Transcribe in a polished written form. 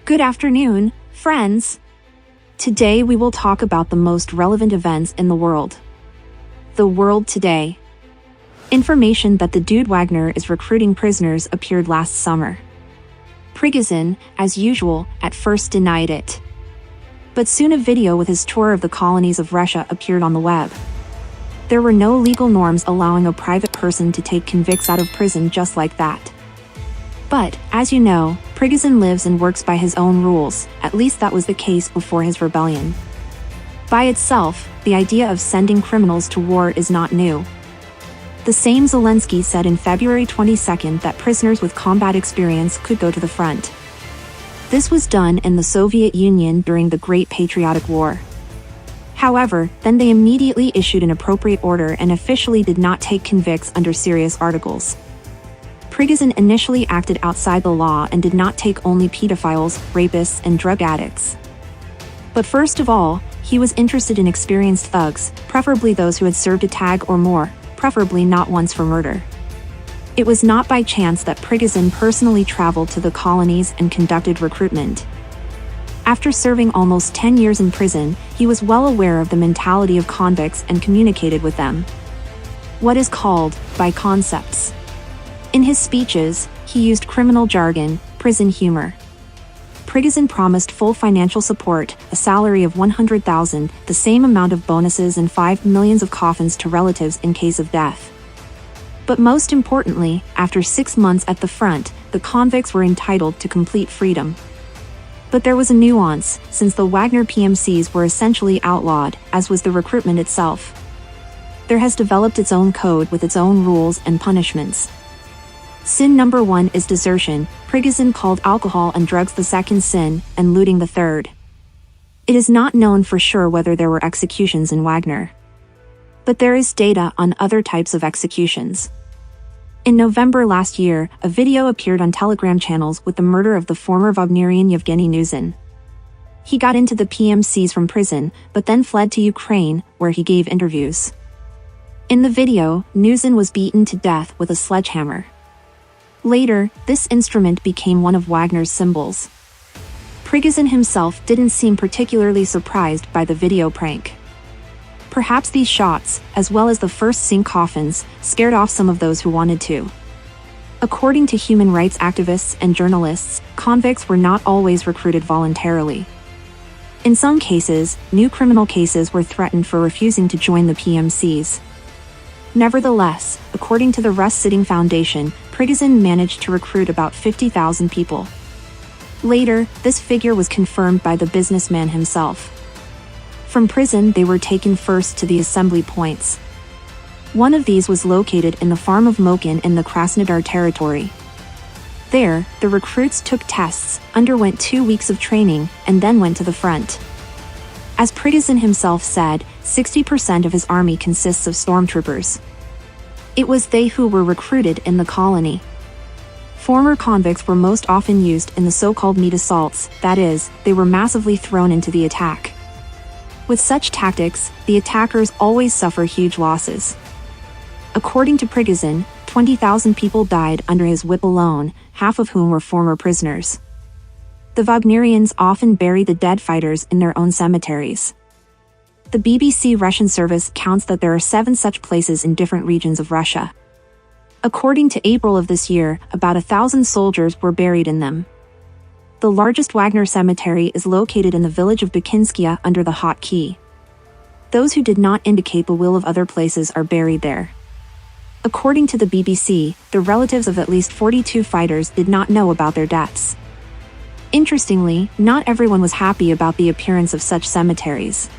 Good afternoon, friends. Today we will talk about the most relevant events in the world. The world today. Information that the dude Wagner is recruiting prisoners appeared last summer. Prigozhin, as usual, at first denied it. But soon a video with his tour of the colonies of Russia appeared on the web. There were no legal norms allowing a private person to take convicts out of prison just like that. But, as you know, Prigozhin lives and works by his own rules, at least that was the case before his rebellion. By itself, the idea of sending criminals to war is not new. The same Zelensky said in February 22 that prisoners with combat experience could go to the front. This was done in the Soviet Union during the Great Patriotic War. However, then they immediately issued an appropriate order and officially did not take convicts under serious articles. Prigozhin initially acted outside the law and did not take only pedophiles, rapists, and drug addicts. But first of all, he was interested in experienced thugs, preferably those who had served a tag or more, preferably not once for murder. It was not by chance that Prigozhin personally traveled to the colonies and conducted recruitment. After serving almost 10 years in prison, he was well aware of the mentality of convicts and communicated with them. What is called, by concepts. In his speeches, he used criminal jargon, prison humor. Prigozhin promised full financial support, a salary of $100,000, the same amount of bonuses and 5 million of coffins to relatives in case of death. But most importantly, after 6 months at the front, the convicts were entitled to complete freedom. But there was a nuance, since the Wagner PMCs were essentially outlawed, as was the recruitment itself. There has developed its own code with its own rules and punishments. Sin number 1 is desertion. Prigozhin called alcohol and drugs the second sin, and looting the third. It is not known for sure whether there were executions in Wagner. But there is data on other types of executions. In November last year, a video appeared on Telegram channels with the murder of the former Wagnerian Yevgeny Nuzin. He got into the PMCs from prison, but then fled to Ukraine, where he gave interviews. In the video, Nuzin was beaten to death with a sledgehammer. Later, this instrument became one of Wagner's symbols. Prigozhin himself didn't seem particularly surprised by the video prank. Perhaps these shots, as well as the first sink coffins, scared off some of those who wanted to. According to human rights activists and journalists, convicts were not always recruited voluntarily. In some cases, new criminal cases were threatened for refusing to join the PMCs. Nevertheless, according to the Rus Sitting Foundation, Prigozhin managed to recruit about 50,000 people. Later, this figure was confirmed by the businessman himself. From prison they were taken first to the assembly points. One of these was located in the farm of Mokin in the Krasnodar territory. There, the recruits took tests, underwent 2 weeks of training, and then went to the front. As Prigozhin himself said, 60% of his army consists of stormtroopers. It was they who were recruited in the colony. Former convicts were most often used in the so-called meat assaults, that is, they were massively thrown into the attack. With such tactics, the attackers always suffer huge losses. According to Prigozhin, 20,000 people died under his whip alone, half of whom were former prisoners. The Wagnerians often bury the dead fighters in their own cemeteries. The BBC Russian service counts that there are 7 such places in different regions of Russia. According to April of this year, about 1,000 soldiers were buried in them. The largest Wagner cemetery is located in the village of Bukinskia under the Hot Key. Those who did not indicate the will of other places are buried there. According to the BBC, the relatives of at least 42 fighters did not know about their deaths. Interestingly, not everyone was happy about the appearance of such cemeteries.